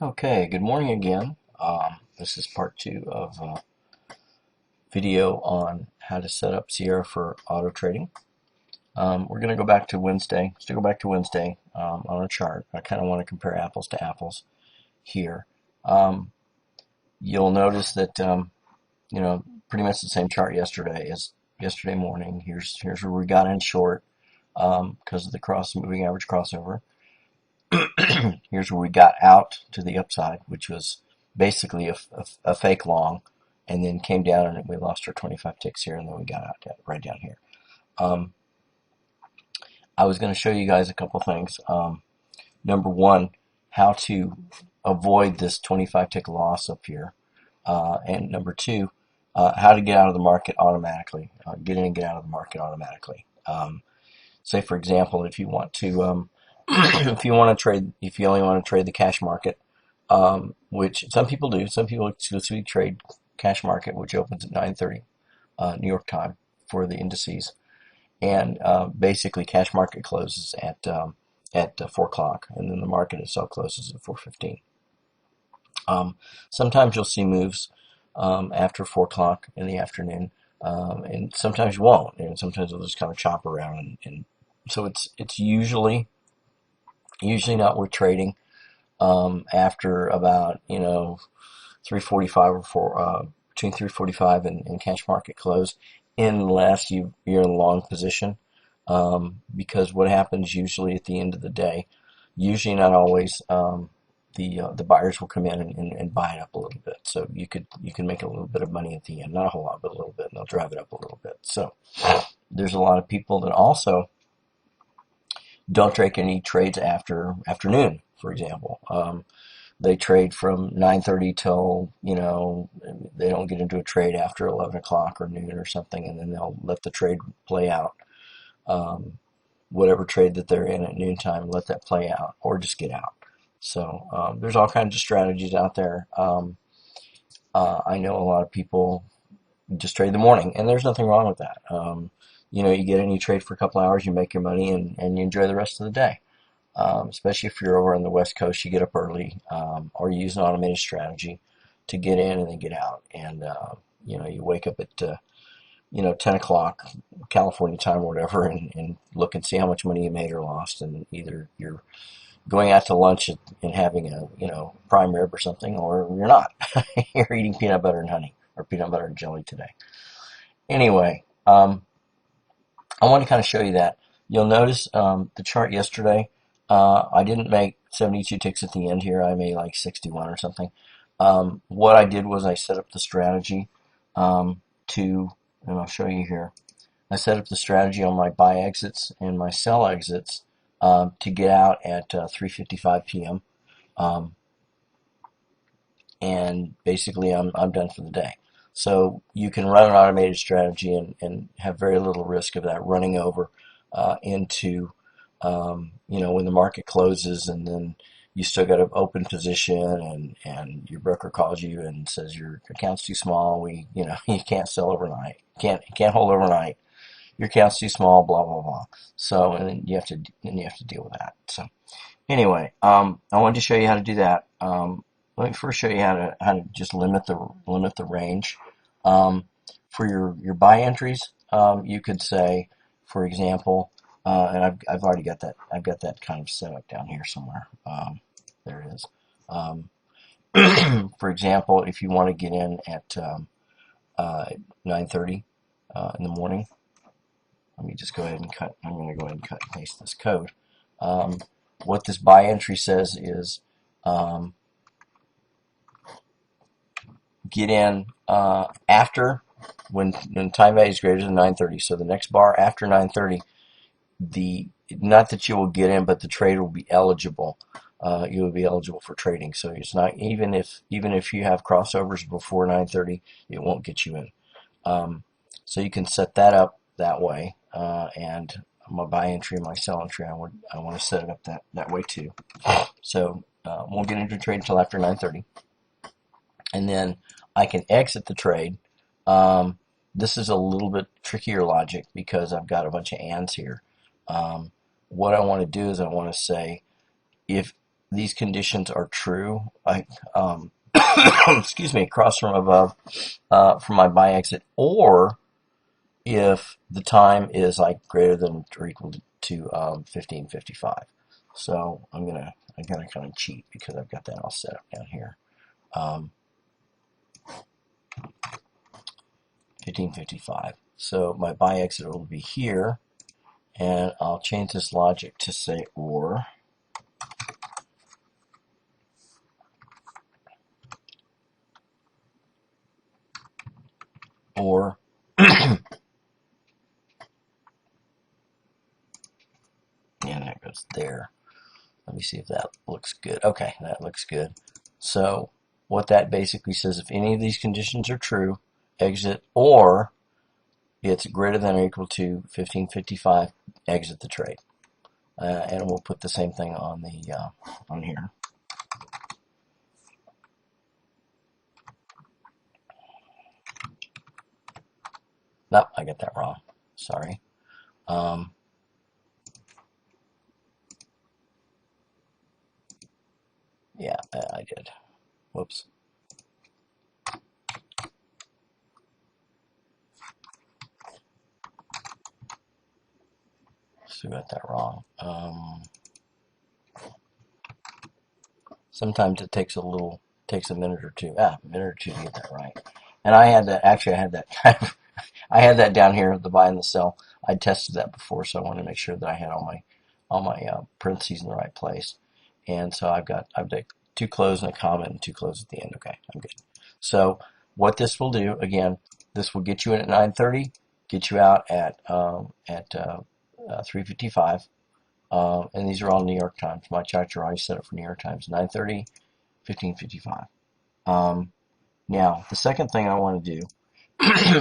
Okay, good morning again. This is part two of a video on how to set up Sierra for auto trading. We're going to go back to Wednesday. Still go back to Wednesday on a chart. I kind of want to compare apples to apples here. You'll notice that pretty much the same chart yesterday as yesterday morning. Here's where we got in short because of the moving average crossover. Here's where we got out to the upside, which was basically a fake long, and then came down and we lost our 25 ticks here, and then we got out right down here. I was going to show you guys a couple things. Number one, how to avoid this 25 tick loss up here, and number two, how to get out of the market automatically, get in and get out of the market automatically. Say for example, if you want to if you only want to trade the cash market, which some people do. Some people exclusively trade cash market, which opens at 9:30 New York time for the indices, and basically cash market closes at 4 o'clock, and then the market itself closes at 4:15. Sometimes you'll see moves after 4 o'clock in the afternoon, and sometimes you won't, and sometimes they'll just kind of chop around, and so it's usually not worth trading after about 3:45 or between 3:45 and cash market close, unless you're in a long position, because what happens usually at the end of the day, usually not always, the buyers will come in and buy it up a little bit. So you can make a little bit of money at the end, not a whole lot, but a little bit, and they'll drive it up a little bit. So there's a lot of people that also don't take any trades after afternoon, for example. They trade from 9:30 till, they don't get into a trade after 11 o'clock or noon or something, and then they'll let the trade play out. Whatever trade that they're in at noontime, let that play out, or just get out. So there's all kinds of strategies out there. I know a lot of people just trade the morning, and there's nothing wrong with that. You get in, you trade for a couple hours, you make your money, and you enjoy the rest of the day. Especially if you're over on the West Coast, you get up early, or you use an automated strategy to get in and then get out. And, you wake up at, 10 o'clock California time or whatever, and look and see how much money you made or lost. And either you're going out to lunch and having a, prime rib or something, or you're not. You're eating peanut butter and honey, or peanut butter and jelly today. Anyway, I want to kind of show you that. You'll notice the chart yesterday, I didn't make 72 ticks at the end here. I made like 61 or something. What I did was I set up the strategy and I'll show you here. I set up the strategy on my buy exits and my sell exits to get out at 3:55 p.m. And basically I'm done for the day. So you can run an automated strategy and have very little risk of that running over into when the market closes, and then you still got an open position, and your broker calls you and says your account's too small. You can't sell overnight. Can't hold overnight. Your account's too small. Blah blah blah. So and then you have to deal with that. So anyway, I wanted to show you how to do that. Let me first show you how to just limit the range. For your buy entries, you could say, for example, and I've already got that. I've got that kind of set up down here somewhere. There it is. For example, if you want to get in at 9:30 in the morning, let me just go ahead and cut. I'm going to go ahead and cut and paste this code. What this buy entry says is get in after when time value is greater than 9:30. So the next bar after 9:30. Not that you will get in, but the trade will be eligible. You will be eligible for trading. So it's not even if you have crossovers before 9:30, it won't get you in. So you can set that up that way. And my buy entry and my sell entry, I want to set it up that way too. So won't get into a trade until after 9:30, and then I can exit the trade. This is a little bit trickier logic because I've got a bunch of ands here. What I want to do is I want to say, if these conditions are true, like excuse me, cross from above for my buy exit, or if the time is like greater than or equal to 1555. So I'm gonna kind of cheat because I've got that all set up down here. 1555. So my buy exit will be here, and I'll change this logic to say or. Or and that goes there. Let me see if that looks good. Okay, that looks good. So what that basically says, if any of these conditions are true, exit, or it's greater than or equal to 1555, exit the trade. And we'll put the same thing on the on here. Nope, I got that wrong. Sorry. Yeah, I did. Whoops. So we got that wrong. Sometimes it takes a minute or two. A minute or two to get that right. And I had that. Actually, I had that kind of. I had that down here, the buy and the sell. I tested that before, so I wanted to make sure that I had all my parentheses in the right place. And so I've got two close and a comma and two close at the end. Okay, I'm good. So what this will do, again, this will get you in at 9:30, get you out at 3:55. And these are all New York times. My charts are always set up for New York times. 9:30, 15:55. Now, the second thing I want to do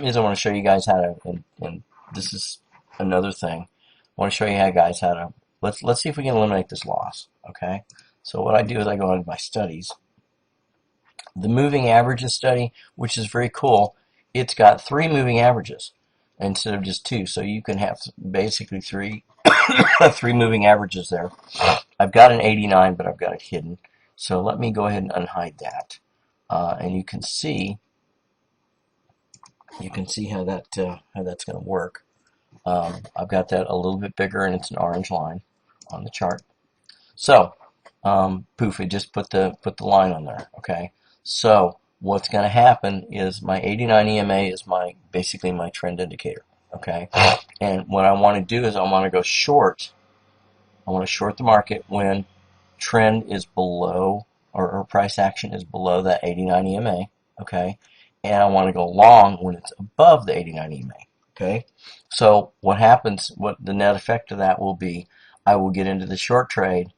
is I want to show you guys how to, and this is another thing. I want to show you guys how to, let's see if we can eliminate this loss, okay? So what I do is I go into my studies. The moving averages study, which is very cool, it's got 3 moving averages instead of just 2. So you can have basically 3 moving averages there. I've got an 89, but I've got it hidden. So let me go ahead and unhide that. And you can see how that's going to work. I've got that a little bit bigger, and it's an orange line on the chart. So, poof, it just put the line on there. Okay. So what's going to happen is my 89 EMA is basically my trend indicator. Okay. And what I want to do is I want to go short. I want to short the market when trend is below or price action is below that 89 EMA. Okay. And I want to go long when it's above the 89 EMA. Okay. So what happens, what the net effect of that will be, I will get into the short trade.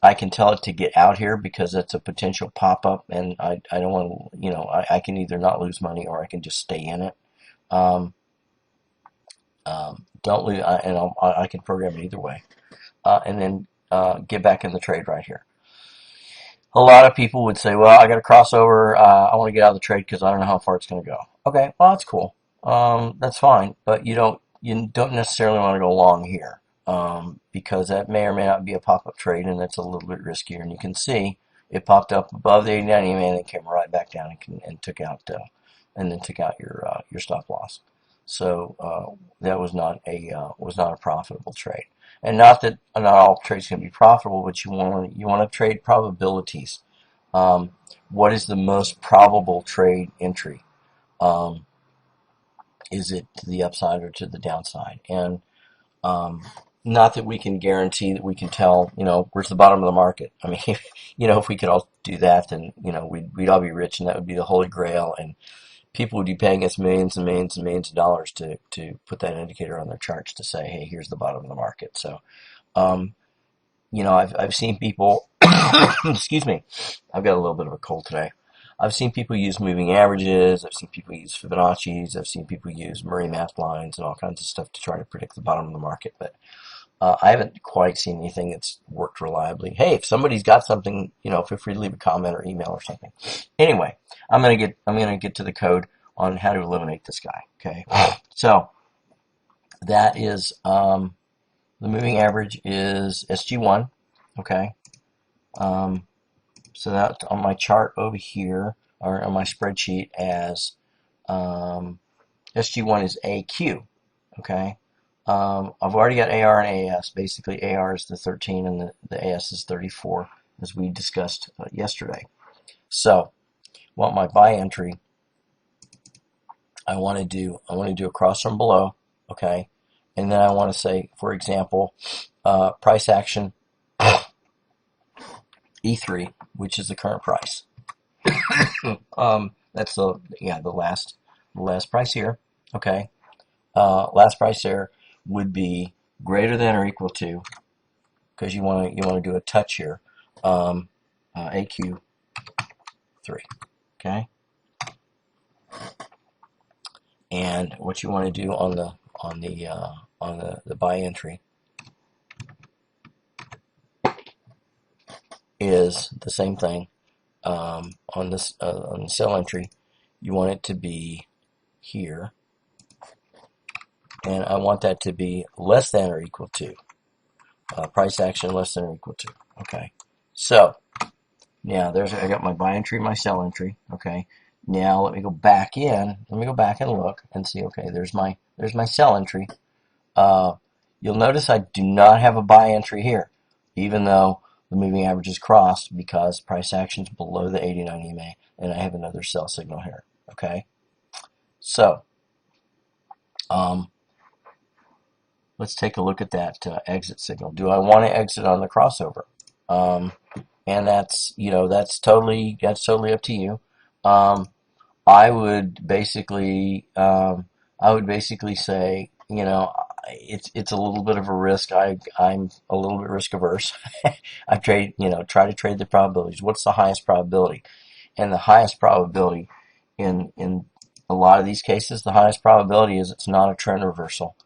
I can tell it to get out here because it's a potential pop-up, and I don't want to, I can either not lose money or I can just stay in it. Don't lose, and I can program it either way. And then get back in the trade right here. A lot of people would say, well, I got a crossover. I want to get out of the trade because I don't know how far it's going to go. Okay, well, that's cool. That's fine, but you don't necessarily want to go long here. Because that may or may not be a pop-up trade, and that's a little bit riskier. And you can see it popped up above the 89 EMA and then came right back down and took out your stop loss. So that was not a profitable trade. And not that not all trades can be profitable, but you want to trade probabilities. What is the most probable trade entry? Is it to the upside or to the downside? And not that we can guarantee that we can tell, where's the bottom of the market. I mean, if we could all do that, then, we'd all be rich, and that would be the holy grail, and people would be paying us millions and millions and millions of dollars to put that indicator on their charts to say, hey, here's the bottom of the market. So, I've seen people, excuse me, I've got a little bit of a cold today. I've seen people use moving averages. I've seen people use Fibonacci's. I've seen people use Murray math lines and all kinds of stuff to try to predict the bottom of the market, but I haven't quite seen anything that's worked reliably. Hey, if somebody's got something, feel free to leave a comment or email or something. Anyway, I'm gonna get to the code on how to eliminate this guy. Okay, so that is the moving average is SG1. Okay, So that's on my chart over here, or on my spreadsheet as SG1 is AQ. Okay. I've already got AR and AS. Basically, AR is the 13 and the AS is 34, as we discussed yesterday. So, want my buy entry. I want to do across from below. Okay. And then I want to say, for example, price action E3, which is the current price. That's the last price here. Okay. Last price there would be greater than or equal to, because you want to do a touch here. AQ3. Okay. And what you want to do on the buy entry is the same thing. On the sell entry, you want it to be here, and I want that to be less than or equal to price action less than or equal to. Okay, so now I got my buy entry, my sell entry. Okay, now let me go back in. Let me go back and look and see. Okay, there's my sell entry. You'll notice I do not have a buy entry here, even though the moving average is crossed, because price action is below the 89 EMA, and I have another sell signal here. Okay, so let's take a look at that exit signal. Do I want to exit on the crossover? And that's totally up to you. I would basically say, it's a little bit of a risk. I'm a little bit risk averse. I try to trade the probabilities. What's the highest probability? And the highest probability in a lot of these cases, the highest probability is it's not a trend reversal,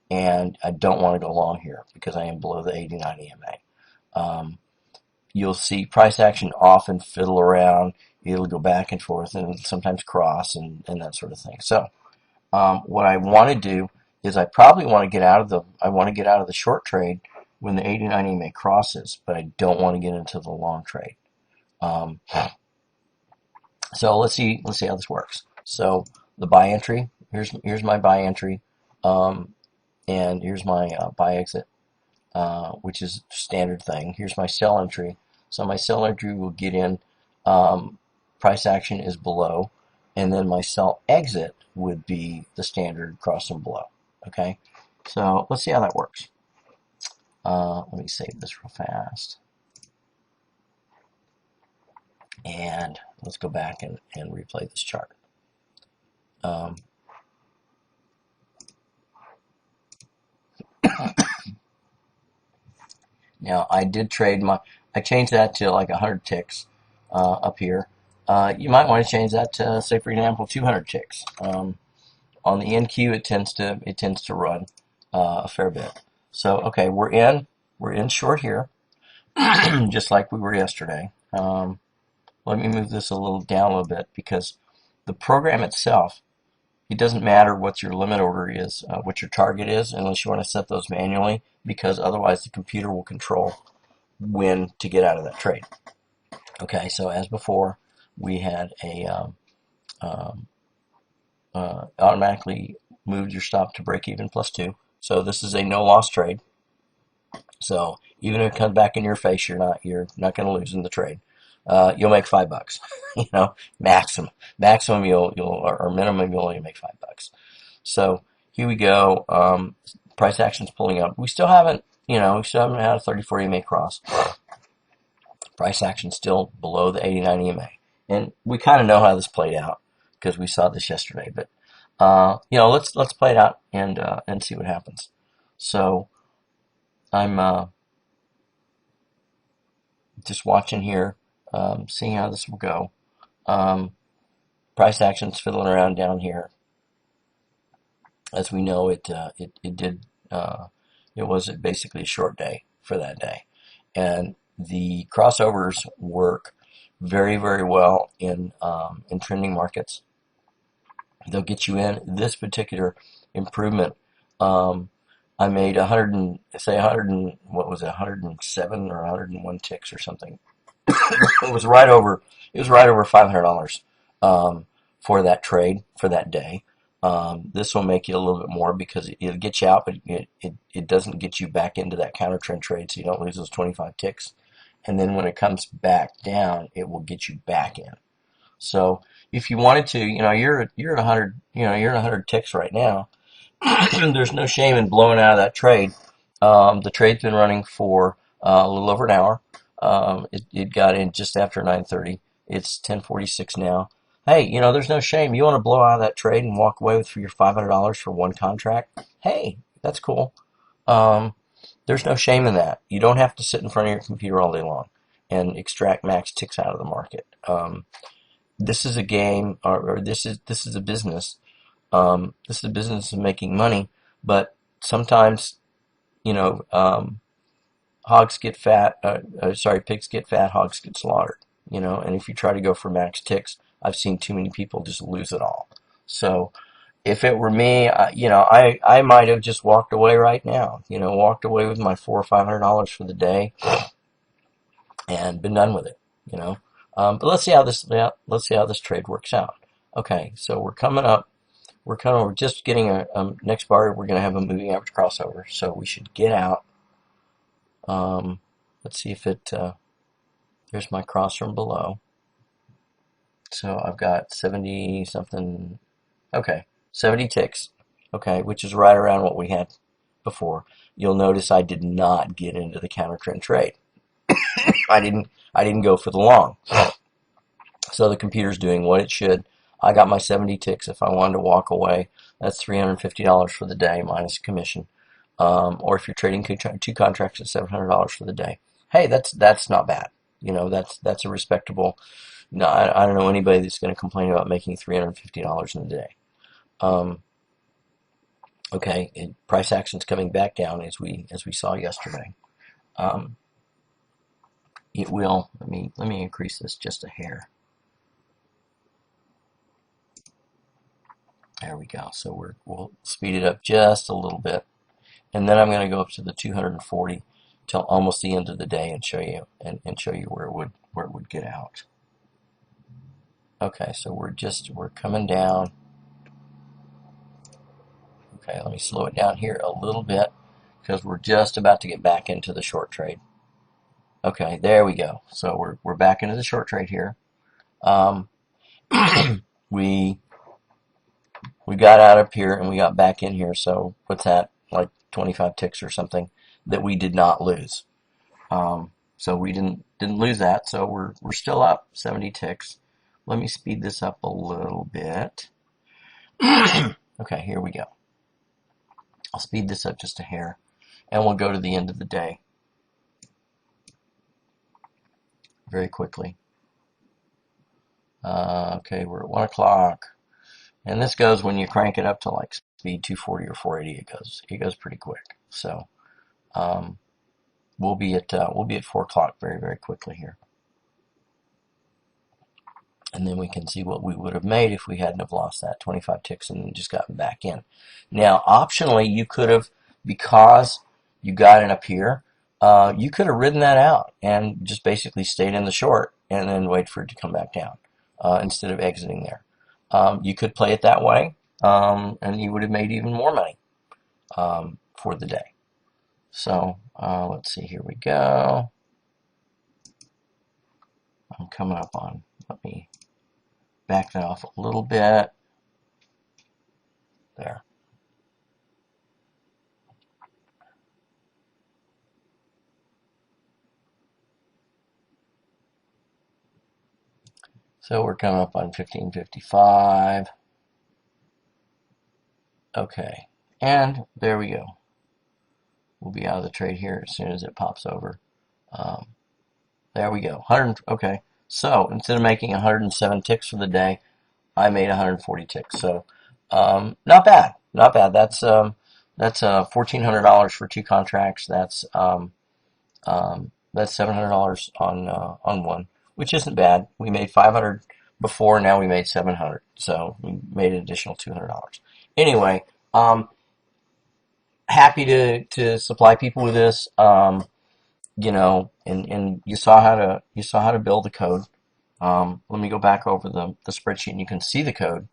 and I don't want to go long here because I am below the 89 EMA. You'll see price action often fiddle around. It'll go back and forth, and it'll sometimes cross and that sort of thing. So what I want to do is I probably want to get out of the short trade when the 89 EMA crosses, but I don't want to get into the long trade. So let's see how this works. So the buy entry, here's my buy entry, and here's my buy exit, which is standard thing. Here's my sell entry. So my sell entry will get in, price action is below, and then my sell exit would be the standard cross and below. Okay, so let's see how that works. Let me save this real fast. And let's go back and replay this chart. Now I did trade I changed that to like 100 ticks up here. You might want to change that to, say, for example, 200 ticks. On the NQ, it tends to run a fair bit. So okay, we're in short here, just like we were yesterday. Let me move this down a little bit, because the program itself, it doesn't matter what your limit order is, what your target is, unless you want to set those manually, because otherwise the computer will control when to get out of that trade. Okay, so as before, we had a automatically moved your stop to break even +2. So this is a no loss trade. So even if it comes back in your face, you're not going to lose in the trade. You'll make $5, maximum or minimum, you'll only make $5. So here we go. Price action's pulling up. We still haven't had a 34 EMA cross. Price action still below the 89 EMA, and we kind of know how this played out because we saw this yesterday. But let's play it out and see what happens. So I'm just watching here, seeing how this will go. Price action's fiddling around down here. As we know, it was basically a short day for that day, and the crossovers work very, very well in trending markets. They'll get you in. This particular improvement, I made 107 or 101 ticks or something It was right over. It was right over $500 um, for that trade for that day. This will make you a little bit more because it'll get you out, but it doesn't get you back into that counter trend trade, so you don't lose those 25 ticks. And then when it comes back down, it will get you back in. So if you wanted to, you're at 100, you're at 100 ticks right now. There's no shame in blowing out of that trade. The trade's been running for a little over an hour. It got in just after 9:30. It's 10:46 now. Hey, there's no shame. You want to blow out of that trade and walk away with your $500 for one contract? Hey, that's cool. Um, there's no shame in that. You don't have to sit in front of your computer all day long and extract max ticks out of the market. This is a game, or this is a business. This is a business of making money, but sometimes, you know, um, hogs get fat. Pigs get fat, hogs get slaughtered. And if you try to go for max ticks, I've seen too many people just lose it all. So if it were me, I might have just walked away right now. Walked away with my $400 or $500 for the day and been done with it. You know, but let's see how this trade works out. Okay, so we're just getting a next bar. We're going to have a moving average crossover, so we should get out. Let's see if it. There's my cross from below. So I've got 70 something. Okay, 70 ticks. Okay, which is right around what we had before. You'll notice I did not get into the counter trend trade. I didn't go for the long. So the computer's doing what it should. I got my 70 ticks. If I wanted to walk away, that's $350 for the day minus commission. Or if you're trading two contracts at $700 for the day, hey, that's not bad. That's a respectable. No, I don't know anybody that's going to complain about making $350 in a day. Um, okay, price action's coming back down as we saw yesterday. Um, it will. Let me increase this just a hair. There we go. So we'll speed it up just a little bit, and then I'm going to go up to the 240 till almost the end of the day and show you where it would get out. Okay, so we're coming down. Okay, let me slow it down here a little bit because we're just about to get back into the short trade. Okay, there we go. So we're back into the short trade here. Um, we got out up here and we got back in here. So what's that? Like 25 ticks or something that we did not lose. So we didn't lose that. So we're still up 70 ticks. Let me speed this up a little bit. Okay, here we go. I'll speed this up just a hair, and we'll go to the end of the day very quickly. Okay, we're at 1 o'clock, and this goes when you crank it up to like speed 240 or 480. It goes pretty quick. So we'll be at 4 o'clock very, very quickly here, and then we can see what we would have made if we hadn't have lost that 25 ticks and just gotten back in. Now, optionally, you could have, because you got in up here, you could have ridden that out and just basically stayed in the short and then wait for it to come back down instead of exiting there. You could play it that way, and you would have made even more money for the day. So let's see, here we go. I'm coming up on, let me back that off a little bit. There. So we're coming up on 1555. Okay, and there we go. We'll be out of the trade here as soon as it pops over. There we go. 100. Okay, so instead of making 107 ticks for the day, I made 140 ticks. So not bad, not bad. That's $1,400 for two contracts. That's $700 on one, which isn't bad. We made 500 before, now we made 700, so we made an additional $200. Anyway, happy to supply people with this. and you saw how to build the code. Let me go back over the spreadsheet, and you can see the code.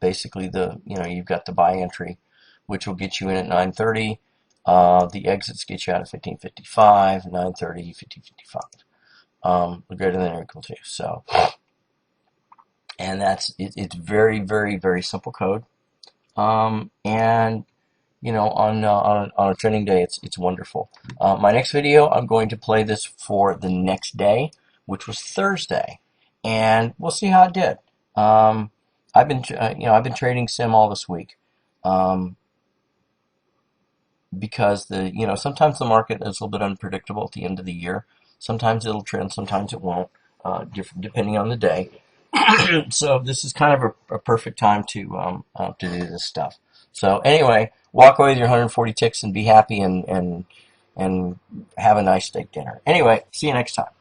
Basically, you've got the buy entry, which will get you in at 9:30. The exits get you out at 15:55, 9:30, 15:55. Greater than or equal to. So, and it's very, very, very simple code. And on a training day, it's wonderful. My next video, I'm going to play this for the next day, which was Thursday, and we'll see how it did. I've been trading sim all this week, because sometimes the market is a little bit unpredictable at the end of the year. Sometimes it'll trend, sometimes it won't, depending on the day. So this is kind of a perfect time to do this stuff. So anyway, walk away with your 140 ticks and be happy, and have a nice steak dinner. Anyway, see you next time.